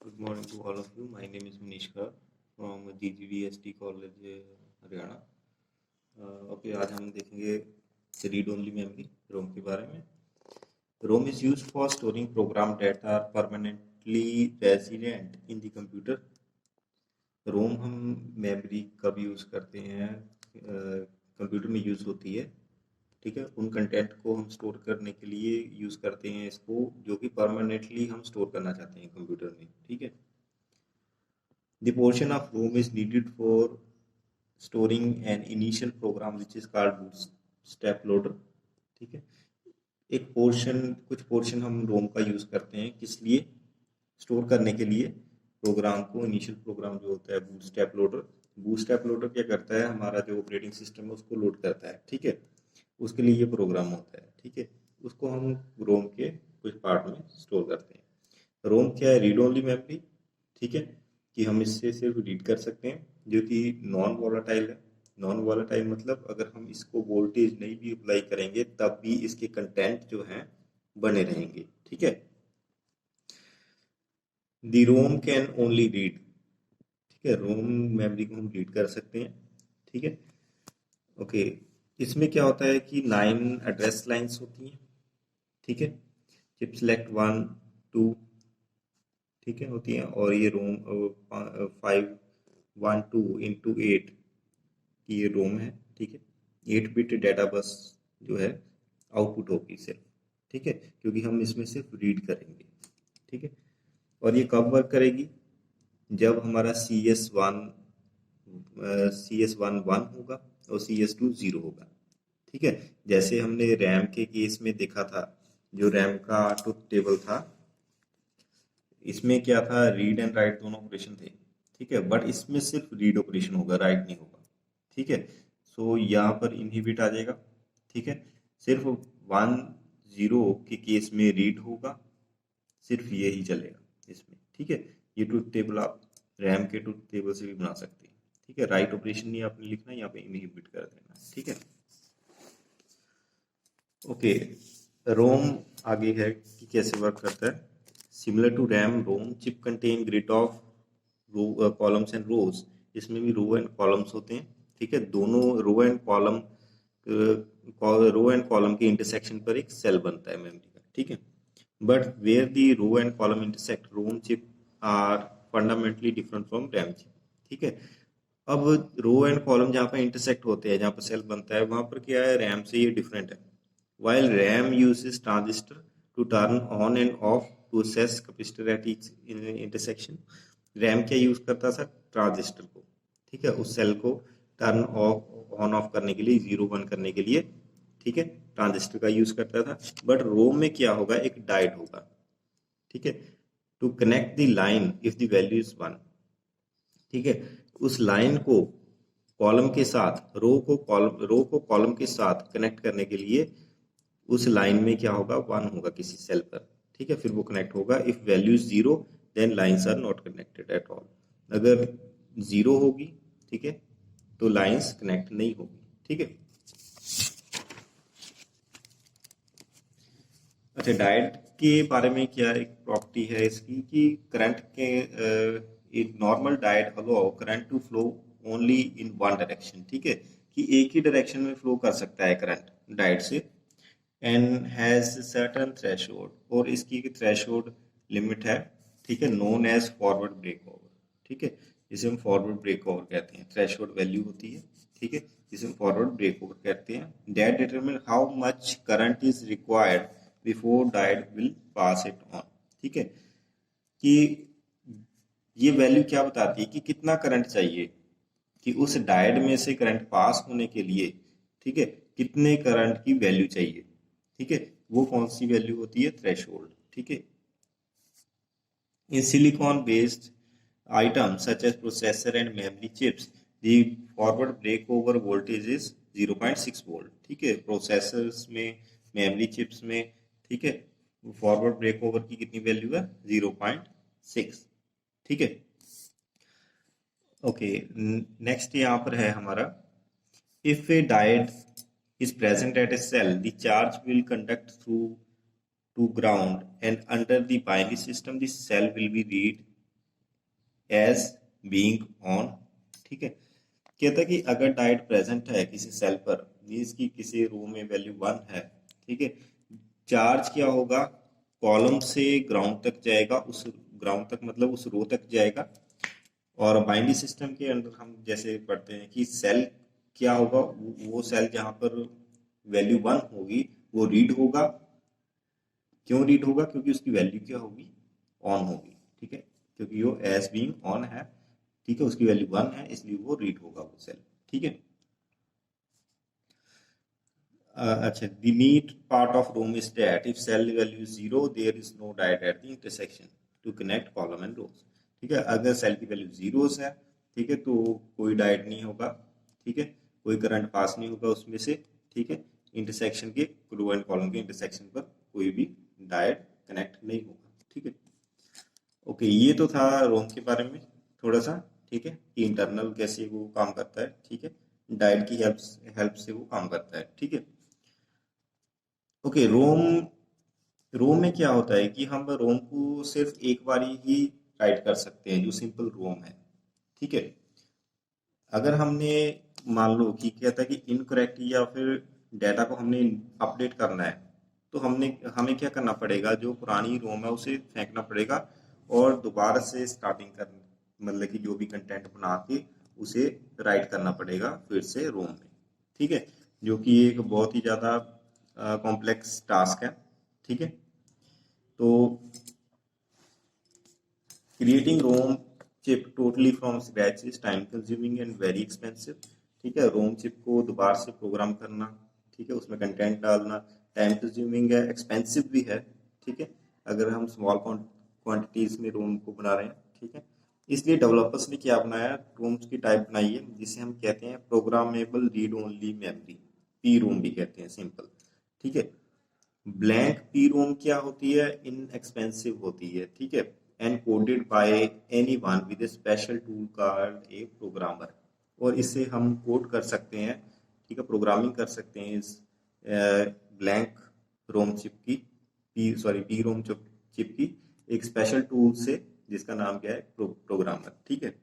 Good morning to all of you. My name is Manish from GGVST College, Haryana. Okay, आज हम देखेंगे read only memory रोम के बारे में। ROM is used for storing program data are permanently resident in the computer. ROM हम memory कब use करते हैं, कंप्यूटर में यूज़ होती है, ठीक है। उन कंटेंट को हम स्टोर करने के लिए यूज़ करते हैं इसको, जो कि परमानेंटली हम स्टोर करना चाहते हैं कंप्यूटर में, ठीक है। The portion of ROM is needed for storing an initial program which is called bootstrap loader, ठीक है। कुछ पोर्शन हम रोम का यूज करते हैं किस लिए, स्टोर करने के लिए प्रोग्राम को। इनिशियल प्रोग्राम जो होता है बूटस्ट्रैप लोडर क्या करता है, हमारा जो ऑपरेटिंग सिस्टम है उसको लोड करता है, ठीक है। उसके लिए ये प्रोग्राम होता है, ठीक है। उसको हम रोम के कुछ पार्ट में स्टोर करते हैं। रोम क्या है, रीड ओनली मेमोरी, ठीक है, कि हम इससे सिर्फ रीड कर सकते हैं, जो कि नॉन वॉलेटाइल है। नॉन वॉलेटाइल मतलब अगर हम इसको वोल्टेज नहीं भी अप्लाई करेंगे तब भी इसके कंटेंट जो हैं बने रहेंगे, ठीक है। दी रोम कैन ओनली रीड, ठीक है, रोम मेमोरी को हम रीड कर सकते हैं, ठीक है। ओके, इसमें क्या होता है कि 9 एड्रेस लाइंस होती हैं, ठीक है। चिप सेलेक्ट 1 2, ठीक है, होती हैं। और ये रोम 512 into 8 की ये रोम है, ठीक है। 8 बिट डेटा बस जो है आउटपुट होगी सिर्फ, ठीक है, क्योंकि हम इसमें सिर्फ रीड करेंगे, ठीक है। और ये कब वर्क करेगी, जब हमारा CS1 1 होगा और CS2 0 होगा, ठीक है। जैसे हमने रैम के केस में देखा था, जो रैम का ट्रुथ टेबल था, इसमें क्या था, रीड एंड राइट दोनों ऑपरेशन थे, ठीक है। बट इसमें सिर्फ रीड ऑपरेशन होगा, राइट नहीं होगा, ठीक है। सो यहाँ पर इनहिबिट आ जाएगा, ठीक है। सिर्फ 1 0 के केस में रीड होगा, सिर्फ ये ही चलेगा इसमें, ठीक है। ये ट्रुथ टेबल आप रैम के ट्रुथ टेबल से भी बना सकते हैं, ठीक है। राइट ऑपरेशन नहीं आपने लिखना, यहाँ पे इनहिबिट कर देना, ठीक है। ओके, रोम आगे है कि कैसे वर्क करता है। Similar to RAM, ROM chip contain grid of columns and rows. इसमें भी रो एंड कॉलम्स होते हैं, ठीक है। दोनों रो एंड कॉलम के इंटरसेक्शन पर एक सेल बनता है मेमोरी का, ठीक है। But where the row and column intersect, ROM chip are fundamentally different from RAM chip, ठीक है। अब रो एंड कॉलम जहाँ पर इंटरसेक्ट होते हैं, जहाँ पर सेल बनता है, वहां पर क्या है, रैम से ये डिफरेंट है। While RAM uses transistor to turn on and off to assess capacitor at each intersection, RAM क्या यूज करता था, ट्रांजिस्टर को, ठीक है, उस सेल को टर्न ऑफ ऑन ऑफ करने के लिए, 0 1 करने के लिए, ठीक है, ट्रांजिस्टर का यूज करता था। बट रोम में क्या होगा, एक डायोड होगा, ठीक है, to connect the line if the value is 1, ठीक है। उस लाइन को कॉलम के साथ, रो को कॉलम के साथ कनेक्ट करने के लिए उस लाइन में क्या होगा, 1 होगा किसी सेल पर, ठीक है, फिर वो कनेक्ट होगा। If value is 0 then lines are not connected at all. अगर 0 होगी, ठीक है, तो लाइंस कनेक्ट नहीं होगी, ठीक है। अच्छा, डायोड के बारे में क्या एक प्रॉपर्टी है इसकी, कि करंट के एक normal diode allow current to flow only in one direction, ठीक है, कि एक ही डायरेक्शन में फ्लो कर सकता है करंट डायोड से। एंड हैज सर्टेन थ्रेशोल्ड, और इसकी एक थ्रेशोल्ड लिमिट है, ठीक है, known as forward break over, ठीक है। जिसे हम फॉरवर्ड ब्रेक ओवर कहते हैं, थ्रेशोल्ड वैल्यू होती है, ठीक है, जिसे हम फॉरवर्ड ब्रेक ओवर कहते हैं। That determine how much current is required before diode will pass it on, ठीक है, कि ये वैल्यू क्या बताती है कि कितना करंट चाहिए, कि उस डायोड में से करंट पास होने के लिए, ठीक है, कितने करंट की वैल्यू चाहिए, ठीक है, वो कौन सी वैल्यू होती है, थ्रेशोल्ड, ठीक है। In silicon based item such as processor and memory chips, the forward break over voltage is 0.6 volt, ठीक है। प्रोसेसर्स में, मेमोरी चिप्स में, ठीक है, फॉरवर्ड ब्रेक ओवर की कितनी वैल्यू है, 0.6, ठीक है। ओके, नेक्स्ट यहाँ पर है हमारा, if a diode is present at a cell, the charge will conduct through to ground, and under the binary system the cell will be read as being on. ठीक है, कहता है कि अगर डायोड प्रेजेंट है किसी सेल पर, means की किसी रो में वैल्यू 1 है, ठीक है, चार्ज क्या होगा, कॉलम से ग्राउंड तक जाएगा, उस ग्राउंड तक मतलब उस रो तक जाएगा। और बाइनरी सिस्टम के अंदर हम जैसे पढ़ते हैं कि सेल क्या होगा, वो सेल जहां पर वैल्यू 1 होगी वो रीड होगा। क्यों रीड होगा, क्योंकि उसकी वैल्यू क्या होगी, ऑन होगी। ठीक है, क्योंकि वो एज बीइंग ऑन है, ठीक है, उसकी वैल्यू 1 है, इसलिए वो रीड होगा वो सेल। ठीक है, अच्छा, the neat part of ROM is that if cell value is 0, there is no diode at the intersection to connect column and rows। ठीक है, अगर सेल की वैल्यू जीरोस है, ठीक है, तो कोई डायोड नहीं होगा। ठीक है, कोई करंट पास नहीं होगा उसमें से। ठीक है, इंटरसेक्शन के रो एंड कॉलम के इंटरसेक्शन पर कोई भी डायोड कनेक्ट नहीं होगा। ठीक है, ओके, ये तो था रोम के बारे में थोड़ा सा। ठीक है, कि इंटरनल कैसे वो काम करता है। ठीक है, डायोड की हेल्प से वो काम करता है। ठीक है, ओके, रोम रोम में क्या होता है कि हम रोम को सिर्फ एक बार ही राइट कर सकते हैं, जो सिंपल रोम है। ठीक है, अगर हमने मान लो कि क्या था कि इनकरेक्ट या फिर डाटा को हमने अपडेट करना है, तो हमें क्या करना पड़ेगा, जो पुरानी रोम है उसे फेंकना पड़ेगा और दोबारा से स्टार्टिंग कर, मतलब कि जो भी कंटेंट बना के उसे राइट करना पड़ेगा फिर से रोम में। ठीक है, जो कि एक बहुत ही ज़्यादा कॉम्प्लेक्स टास्क है। ठीक है, तो creating ROM chip totally from scratch is time consuming and very expensive. ठीक है, रोम चिप को दोबारा से प्रोग्राम करना, ठीक है, उसमें कंटेंट डालना टाइम कंज्यूमिंग है, एक्सपेंसिव भी है। ठीक है, अगर हम स्मॉल क्वांटिटीज में रोम को बना रहे हैं। ठीक है, इसलिए डेवलपर्स ने क्या बनाया, रोम्स की टाइप बनाई है जिसे हम कहते हैं programmable read only memory, P ROM भी कहते हैं सिंपल। ठीक है, ब्लैंक पी रोम क्या होती है, इनएक्सपेंसिव होती है। ठीक है, and coded by anyone with A special tool called a programmer. और इससे हम कोड कर सकते हैं, ठीक है, प्रोग्रामिंग कर सकते हैं इस ब्लैंक रोम चिप की, पी रोम चिप की एक स्पेशल टूल से, जिसका नाम क्या है, प्रोग्रामर। ठीक है,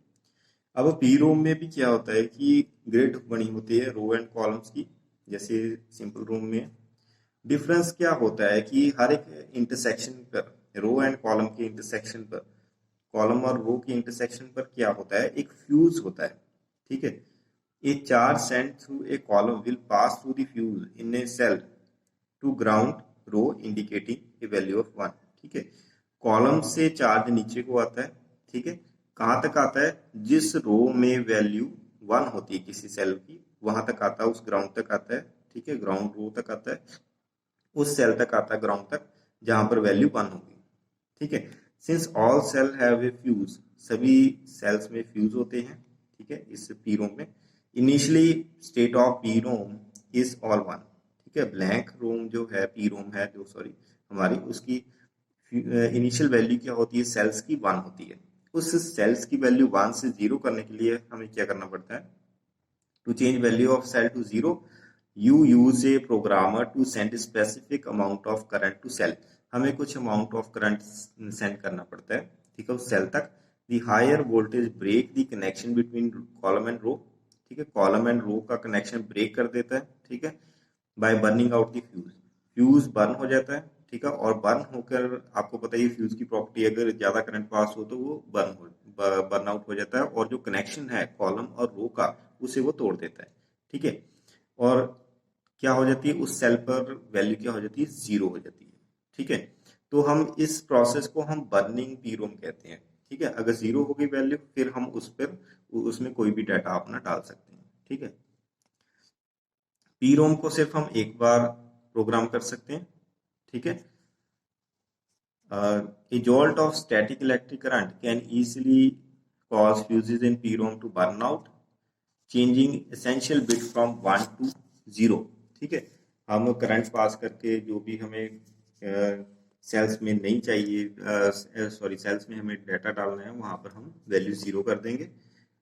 अब पी रोम में भी क्या होता है कि ग्रिड बनी होती है रो एंड कॉलम्स की, जैसे सिंपल रोम में। डिफरेंस क्या होता है कि हर एक इंटरसेक्शन पर, रो एंड कॉलम के इंटरसेक्शन पर, कॉलम और रो के इंटरसेक्शन पर क्या होता है, एक फ्यूज होता है। ठीक है, a charge sent through a column will pass through the fuse in a cell to ground row indicating a value of 1। ठीक है, कॉलम से चार्ज नीचे को आता है। ठीक है, कहाँ तक आता है, जिस रो में वैल्यू 1 होती है किसी सेल की, वहां तक आता है, उस ग्राउंड तक आता है। ठीक है, ग्राउंड रो तक आता है, उस सेल तक आता है, ग्राउंड तक, जहां पर वैल्यू 1 होगी। ठीक है, since all cell have a fuse, सभी सेल्स में फ्यूज होते हैं। ठीक है, इस पी रोम में initially state of PROM is all 1। ठीक है, ब्लैंक रोम जो है, पी रोम है जो, सॉरी, हमारी उसकी इनिशियल वैल्यू क्या होती है, सेल्स की 1 होती है। उस सेल्स की वैल्यू 1 से 0 करने के लिए हमें क्या करना पड़ता है, to change value of cell to 0, you use a programmer to send a specific amount of current to cell। हमें कुछ amount of current send करना पड़ता है, ठीक है, उस सेल तक। the higher voltage break the connection between column and row। ठीक है, कॉलम एंड रो का कनेक्शन ब्रेक कर देता है। ठीक है, by burning out the fuse, fuse burn हो जाता है। ठीक है, और बर्न होकर, आपको पता ही फ्यूज की प्रॉपर्टी, अगर ज्यादा करंट पास हो तो वो बर्न आउट हो जाता है, और जो कनेक्शन है कॉलम और रो का, उसे वो तोड़ देता है। ठीक है, और क्या हो जाती है, उस सेल पर वैल्यू क्या हो जाती है, 0 हो जाती है। ठीक है, तो हम इस प्रोसेस को हम बर्निंग पी रोम कहते हैं। ठीक है, अगर 0 हो गई वैल्यू, फिर हम उस पर, उसमें कोई भी डाटा अपना डाल सकते हैं। ठीक है, पी रोम को सिर्फ हम एक बार प्रोग्राम कर सकते हैं। ठीक है, a jolt of static electric current can easily cause fuses in PROM to burn out, changing essential bit from 1 to 0। ठीक है, हम करंट पास करके जो भी हमें सेल्स में नहीं चाहिए, सॉरी, सेल्स में हमें डाटा डालना है, वहां पर हम वैल्यू 0 कर देंगे।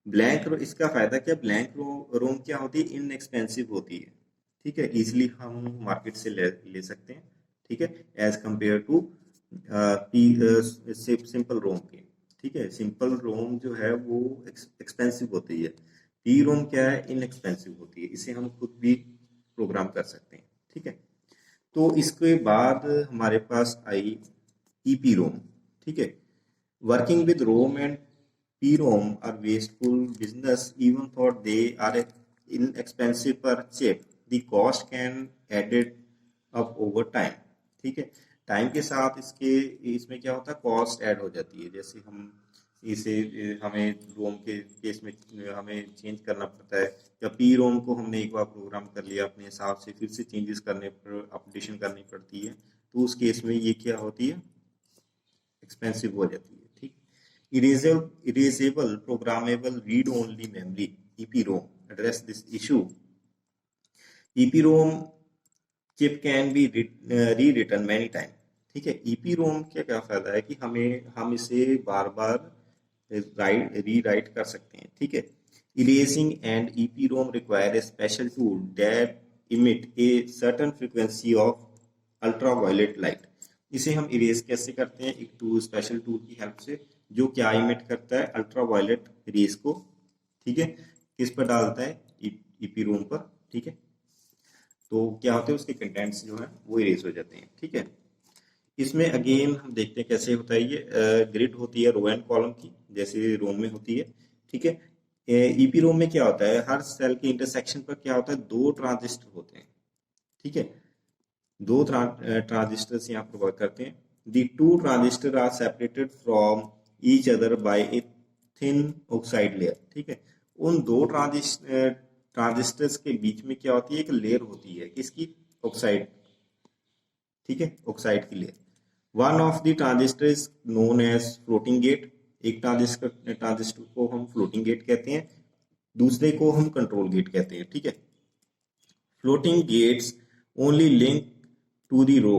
ब्लैंक रो, इसका फायदा क्या, ब्लैंक रोम क्या होती है, इनएक्सपेंसिव होती है। ठीक है, इजिली हम मार्केट से ले सकते हैं। ठीक है, एज कंपेयर टू सिंपल रोम के। ठीक है। सिंपल रोम जो है वो एक्सपेंसिव होती है, पी रोम क्या है, इनएक्सपेंसिव होती है, इसे हम खुद भी प्रोग्राम कर सकते हैं। ठीक है। तो इसके बाद हमारे पास आई ईपी रोम। ठीक है। Working with ROM and PROM are wasteful business even thought they are inexpensive per chip, the cost can added up over time। ठीक है। टाइम के साथ इसमें क्या होता है, कॉस्ट ऐड हो जाती है। जैसे हम इसे हमें रोम के केस में हमें चेंज करना पड़ता है, या पी रोम को हमने एक बार प्रोग्राम कर लिया अपने हिसाब से, फिर से चेंजेस करने पर अपडेशन करनी पड़ती है, तो उस केस में ये क्या होती है, एक्सपेंसिव हो जाती है। ठीक। Erasable programmable read only memory EPROM address this issue. EPROM chip can be rewritten many time. ठीक है। ईपी रोम का क्या फायदा है कि हम इसे बार बार री राइट कर सकते हैं। ठीक है। Erasing and EPROM require a special tool that emit a certain frequency of ultraviolet light. इसे हम इरेज कैसे करते हैं, एक स्पेशल टूल की हेल्प से, जो क्या इमिट करता है, अल्ट्रावायलेट रेज को। ठीक है। किस पर डालता है, ईपी रोम पर। ठीक है। तो क्या होते हैं, उसके कंटेंट्स जो है वो इरेज हो जाते हैं। ठीक है। इसमें अगेन हम देखते हैं कैसे होता है ये। ग्रिड होती है रो एंड कॉलम की, जैसे रोम में होती है। ठीक है। ईपी रोम में क्या होता है, हर सेल के इंटरसेक्शन पर क्या होता है, दो ट्रांजिस्टर होते हैं। ठीक है। दो ट्रांजिस्टर्स यहाँ पर वर्क करते हैं। The two transistors are separated from each other by a thin oxide layer. ठीक है। उन दो ट्रांजिस्टर्स के बीच में क्या होती है, एक लेयर होती है, किसकी, ऑक्साइड। ठीक है। ऑक्साइड की layer. One of the transistor is known as floating gate. एक ट्रांजिस्टर को हम फ्लोटिंग गेट कहते हैं, दूसरे को हम कंट्रोल गेट कहते हैं। ठीक है। Floating gates only link to the row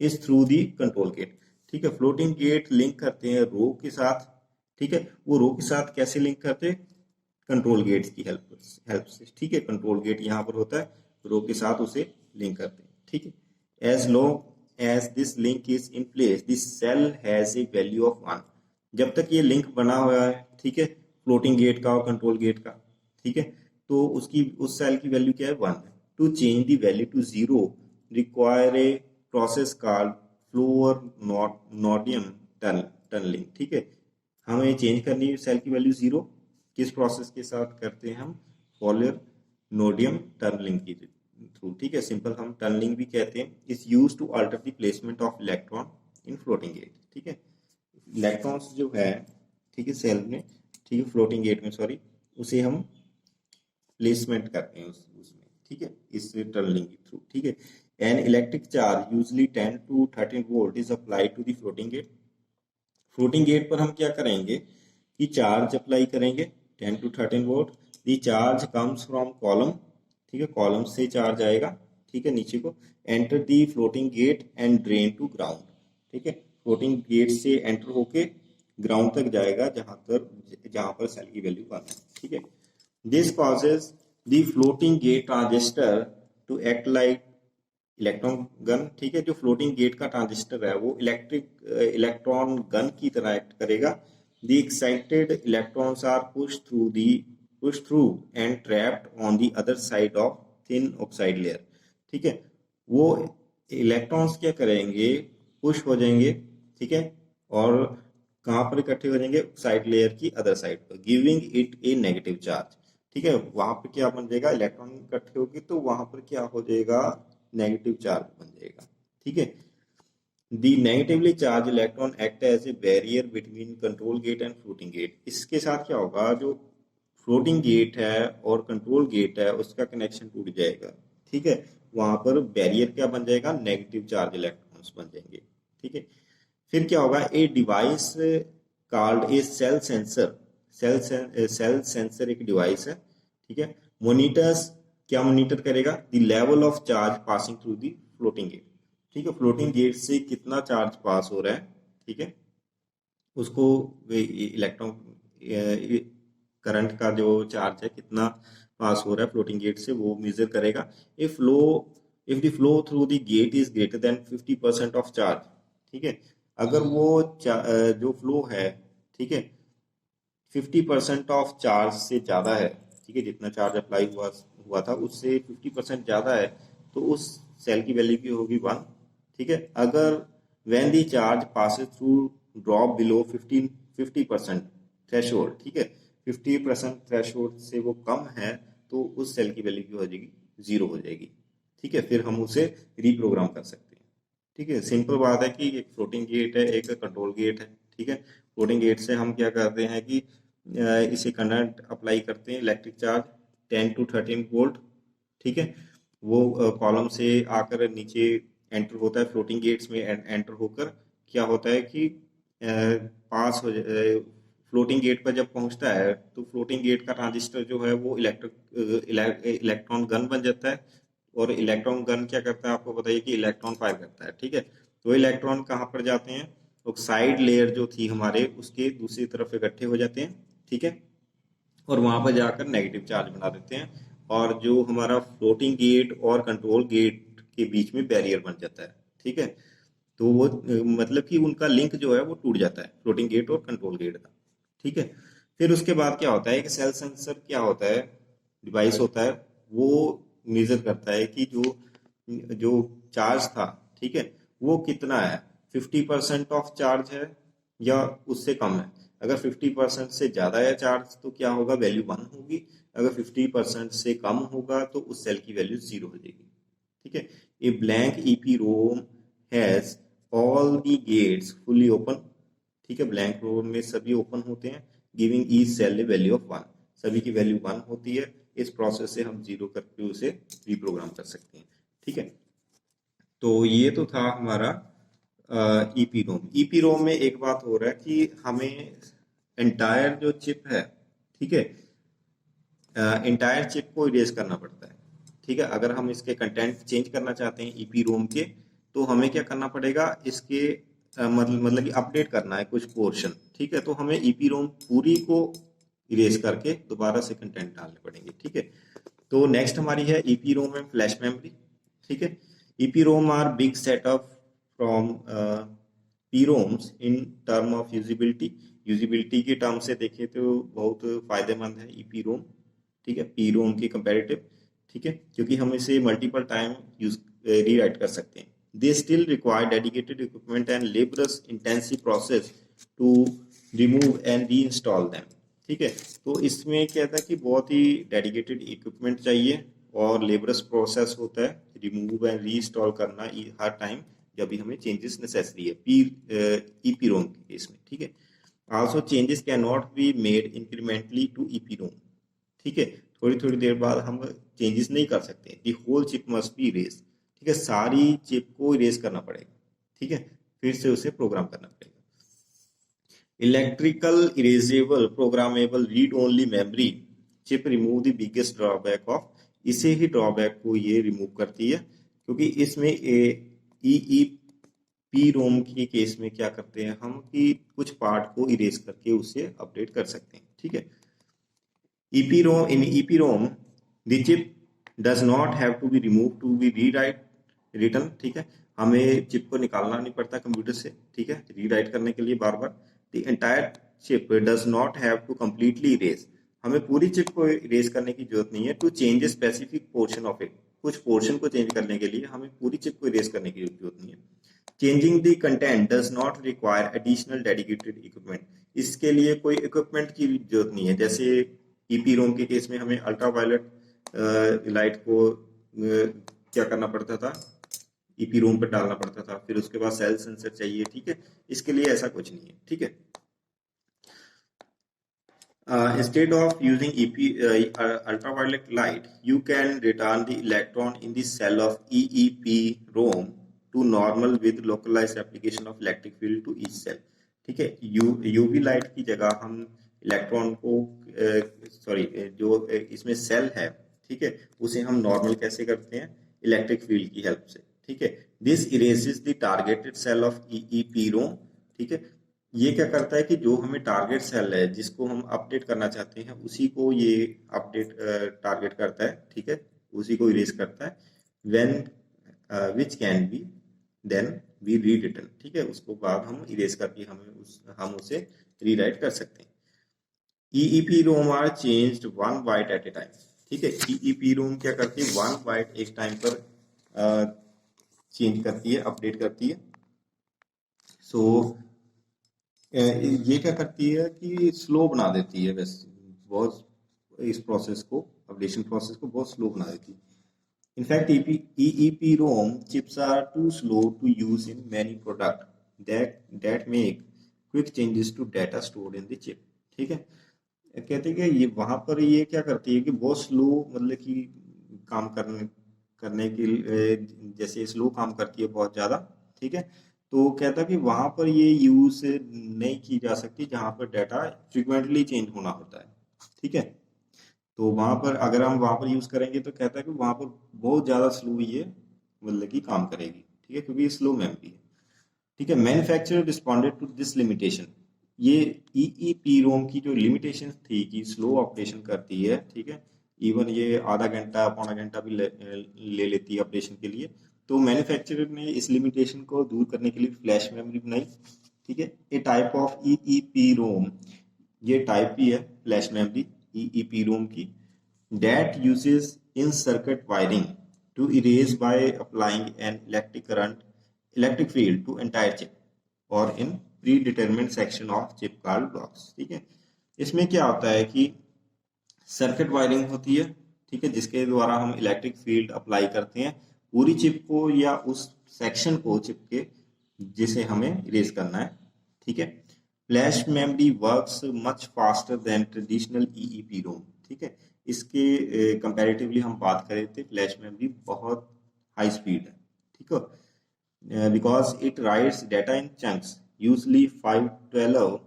is through the control gate. ठीक है। फ्लोटिंग गेट लिंक करते हैं रो के साथ। ठीक है। वो रो के साथ कैसे लिंक करते हैं, कंट्रोल गेट्स की हेल्प से। ठीक है। कंट्रोल गेट यहाँ पर होता है, रो के साथ उसे लिंक करते हैं। ठीक है। As long as this link is in place this cell has a value of 1। जब तक ये लिंक बना हुआ है, ठीक है, फ्लोटिंग गेट का और कंट्रोल गेट का, ठीक है, तो उस सेल की वैल्यू क्या है, 1। To change the value to 0 require a process called Fowler Nordheim tunneling. ठीक है। हमें चेंज करनी है सेल की वैल्यू 0, किस प्रोसेस के साथ करते हैं हम, फॉलियर नोडियम टनलिंग की थ्रू। ठीक है। सिंपल हम टनलिंग भी कहते हैं। Is use to alter the placement of electron in floating gate. ठीक है। इलेक्ट्रॉन्स जो है, ठीक है, सेल में, ठीक है, फ्लोटिंग गेट में, सॉरी, उसे हम प्लेसमेंट करते हैं उसमें। ठीक है। इस टनलिंग के थ्रू। ठीक है। An electric charge usually 10 to 13 volt is applied to the floating gate. Floating gate पर हम क्या करेंगे कि चार्ज अप्लाई करेंगे 10 to 13 volt. The charge comes from column. ठीक है। कॉलम से चार्ज आएगा, ठीक है, नीचे को, enter the floating gate and drain to ground. ठीक है। फ्लोटिंग गेट से एंटर होके ग्राउंड तक जाएगा, जहां पर सेल की वैल्यू 1 है। ठीक है। This causes the floating gate transistor to act like electron gun. ठीक है। जो फ्लोटिंग गेट का ट्रांजिस्टर है वो इलेक्ट्रॉन गन की तरह एक्ट करेगा। The excited electrons are push through and trapped on the other side of thin oxide layer. ठीक है। वो इलेक्ट्रॉन्स क्या करेंगे, पुश हो जाएंगे, ठीक है, और कहां पर इकट्ठे हो जाएंगे, ऑक्साइड लेयर की अदर साइड पर, giving it A negative charge. ठीक है। वहां पर क्या बन जाएगा, इलेक्ट्रॉन इकट्ठे होगी तो वहां पर क्या हो जाएगा, नेगेटिव चार्ज बन जाएगा। ठीक है। The negatively charge electron act as a barrier between control gate and floating gate. इसके साथ क्या होगा, जो फ्लोटिंग गेट है और कंट्रोल गेट है उसका कनेक्शन टूट जाएगा। ठीक है। वहां पर बैरियर क्या बन जाएगा, नेगेटिव चार्ज इलेक्ट्रॉन्स बन जाएंगे। ठीक है। फिर क्या होगा, a device called a cell sensor. Cell sensor एक डिवाइस है, ठीक है, मोनिटर्स, क्या मॉनिटर करेगा, the level of charge passing through the floating gate. ठीक है। फ्लोटिंग गेट से कितना चार्ज पास हो रहा है, ठीक है, उसको इलेक्ट्रॉन करंट का जो चार्ज है कितना पास हो रहा है फ्लोटिंग गेट से, वो मेजर करेगा। If the flow through the gate is greater than 50% of charge, ठीक है, अगर वो जो फ्लो है, ठीक है, 50% ऑफ चार्ज से ज़्यादा है, ठीक है, जितना चार्ज अप्लाई हुआ हुआ था उससे 50% ज़्यादा है, तो उस सेल की वैल्यू की होगी 1, ठीक है। अगर when the charge passes through drop below 50% threshold, ठीक है, 50% थ्रेशोल्ड से वो कम है, तो उस सेल की वैल्यू की हो जाएगी 0 हो जाएगी, ठीक है। फिर हम उसे रीप्रोग्राम कर सकते हैं, ठीक है। सिंपल बात है कि एक फ्लोटिंग गेट है, एक कंट्रोल गेट है, ठीक है। फ्लोटिंग गेट से हम क्या करते हैं कि इसे करंट अप्लाई करते हैं, इलेक्ट्रिक चार्ज 10 to 13 वोल्ट, ठीक है। वो कॉलम से आकर नीचे एंटर होता है, फ्लोटिंग गेट्स में एंटर होकर क्या होता है कि पास हो फ्लोटिंग गेट पर जब पहुंचता है तो फ्लोटिंग गेट का ट्रांजिस्टर जो है वो इलेक्ट्रॉन गन बन जाता है। और इलेक्ट्रॉन गन क्या करता है आपको बताइए कि इलेक्ट्रॉन फायर करता है, ठीक है। तो इलेक्ट्रॉन कहाँ पर जाते हैं, ऑक्साइड लेयर जो थी हमारे उसके दूसरी तरफ इकट्ठे हो जाते हैं, ठीक है, और वहां पर जाकर नेगेटिव चार्ज बना देते हैं, और जो हमारा फ्लोटिंग गेट और कंट्रोल गेट के बीच में बैरियर बन जाता है, ठीक है। तो वो मतलब कि उनका लिंक जो है वो टूट जाता है, फ्लोटिंग गेट और कंट्रोल गेट का, ठीक है। फिर उसके बाद क्या होता है कि सेल सेंसर क्या होता है, डिवाइस होता है, वो मेजर करता है कि जो जो चार्ज था, ठीक है, वो कितना है, 50% ऑफ चार्ज है या उससे कम है। अगर 50% से ज्यादा है चार्ज तो क्या होगा, वैल्यू 1 होगी। अगर 50% से कम होगा तो उस सेल की वैल्यू 0 हो जाएगी, ठीक है। A blank EP ROM has all the gates fully open, ठीक है, ब्लैंक रोम में सभी ओपन होते हैं, giving each cell a value of 1, सभी की वैल्यू 1 होती है। इस प्रोसेस से हम 0 करके उसे रिप्रोग्राम कर सकते हैं, ठीक है। तो ये तो था हमारा ईपी रोम। ईपी रोम में एक बात हो रहा है कि हमें एंटायर जो चिप है, ठीक है, इंटायर चिप को इरेज करना पड़ता है, ठीक है। अगर हम इसके कंटेंट चेंज करना चाहते हैं ईपी रोम के, तो हमें क्या करना पड़ेगा, इसके मतलब कि अपडेट करना है कुछ पोर्शन, ठीक है। तो हमें ईपी रोम पूरी को इरेज करके दोबारा से कंटेंट डालने पड़ेंगे, ठीक है। तो नेक्स्ट हमारी है EP ROM and flash memory, ठीक है। EP ROM are big setup from PROMs in term of usability, usability के टर्म से देखें तो बहुत फायदेमंद है ईपी रोम, ठीक है, पी रोम की कंपेरेटिव, ठीक है, क्योंकि हम इसे मल्टीपल टाइम यूज रीराइट कर सकते हैं। They still require dedicated equipment and labours intensive process to remove and re install them, ठीक है। तो इसमें क्या था कि बहुत ही डेडिकेटेड इक्विपमेंट चाहिए और लेबरस प्रोसेस होता है रिमूव एंड री इंस्टॉल करना हर टाइम जब भी हमें चेंजेस नेसेसरी है पी ईपी रोम के केस में, ठीक है। Also changes can not be made incrementally to EP रोम, ठीक है, थोड़ी थोड़ी देर बाद हम चेंजेस नहीं कर सकते, the whole chip must be erase, ठीक है, सारी चिप को इरेज करना पड़ेगा, ठीक है, फिर से उसे प्रोग्राम करना पड़ेगा। Electrical erasable programmable read only memory chip remove the biggest drawback of, इसे ही ड्रॉबैक को ये रिमूव करती है, क्योंकि इसमें ई पी रोम के केस में क्या करते हैं हम कि कुछ पार्ट को इरेज करके उसे अपडेट कर सकते हैं, ठीक है। EPROM, in EPROM, the chip does not have to be removed to be written, ठीक है, हमें चिप को निकालना नहीं पड़ता कंप्यूटर से, ठीक है, रीराइट करने के लिए बार बार। The entire chip does not have to completely erase, हमें पूरी चिप को इरेज करने की जरूरत नहीं है। To change a specific portion of it, कुछ पोर्शन को चेंज करने के लिए हमें पूरी चिप को इरेज करने की जरूरत नहीं है। Changing the content does not require additional dedicated equipment, इसके लिए कोई इक्विपमेंट की जरूरत नहीं है। जैसे ईपी रोम के केस में हमें अल्ट्रा वायलेट लाइट को क्या करना पड़ता था, ईपी रोम पर डालना पड़ता था, फिर उसके बाद सेल सेंसर चाहिए, ठीक है, इसके लिए ऐसा कुछ नहीं है, ठीक है। Instead of using ultraviolet light, you can return the electron in the cell of EEPROM to normal with localized application of electric field to each cell, ठीक है। यूवी लाइट की जगह हम इलेक्ट्रॉन को जो इसमें सेल है, ठीक है, उसे हम नॉर्मल कैसे करते हैं, इलेक्ट्रिक फील्ड की हेल्प से, ठीक है। This erases the targeted cell of EEPROM, ठीक है। ये क्या करता है कि जो हमें टारगेट सेल है जिसको हम अपडेट करना चाहते हैं उसी को ये अपडेट टारगेट करता है, ठीक है, उसी को इरेज करता है। When which can be then we rewritten, ठीक है, उसको बाद हम इरेज करके हम उसे रीराइट कर सकते हैं। EEPROM are changed 1 byte at a time, ठीक है। EEPROM क्या करती है, 1 बाइट एक टाइम पर चेंज करती है, अपडेट करती है। सो ये क्या करती है कि स्लो बना देती है, वैसे बहुत इस प्रोसेस को, अपडेशन प्रोसेस को बहुत स्लो बना देती है। In fact, EEPROM chips are too slow to use in many products that make quick changes to data stored in the chip, ठीक है। कहते हैं कि ये वहां पर ये क्या करती है कि बहुत स्लो, मतलब कि काम करने के लिए, जैसे स्लो काम करती है बहुत ज्यादा, ठीक है। तो कहता है कि वहां पर ये यूज नहीं की जा सकती जहां पर डाटा फ्रिक्वेंटली चेंज होना होता है, ठीक है। तो वहां पर अगर हम वहां पर यूज करेंगे तो कहता है कि वहां पर बहुत ज्यादा स्लो ये मतलब कि काम करेगी, ठीक है, क्योंकि ये स्लो मेमोरी है, ठीक है। Manufacturer responded to this limitation, ये EEPROM की जो लिमिटेशन थी कि स्लो ऑपरेशन करती है, ठीक है, इवन ये आधा घंटा पौना घंटा भी ले लेती है ऑपरेशन के लिए। तो मैन्युफैक्चरर ने इस लिमिटेशन को दूर करने के लिए फ्लैश मेमोरी बनाई, ठीक है। ए टाइप ऑफ EEPROM, ये टाइप ही है फ्लैश मेमोरी EEPROM की, that uses in circuit wiring to erase by applying an electric field to entire chip or in predetermined section of chip called blocks, ठीक है। इसमें क्या होता है कि सर्किट वायरिंग होती है, ठीक है, जिसके द्वारा हम इलेक्ट्रिक फील्ड अप्लाई करते हैं पूरी चिप को या उस सेक्शन को चिप के जिसे हमें इरेज करना है, ठीक है। Flash memory works much faster than traditional EEPROM, ठीक है। इसके कंपैरेटिवली हम बात करें तो फ्लैश मेमोरी बहुत हाई स्पीड है, ठीक है, because it writes data in chunks usually 512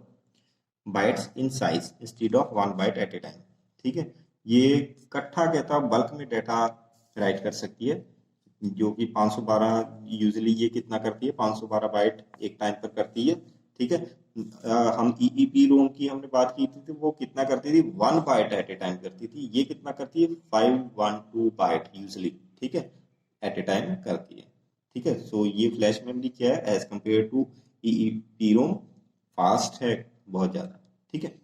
bytes in size instead of 1 byte at a time, ठीक है। ये इकट्ठा कहता बल्क में डाटा राइट कर सकती है, जो कि 512, यूजली ये कितना करती है, 512 बाइट एक टाइम पर करती है, ठीक है। हम EEPROM की हमने बात की थी तो वो कितना करती थी, 1 बाइट एट ए टाइम करती थी, ये कितना करती है, 512 बाइट यूजली, ठीक है, एट ए टाइम करती है, ठीक है। सो ये फ्लैश मेमोरी क्या है, as compare to EEPROM fast है बहुत ज्यादा, ठीक है।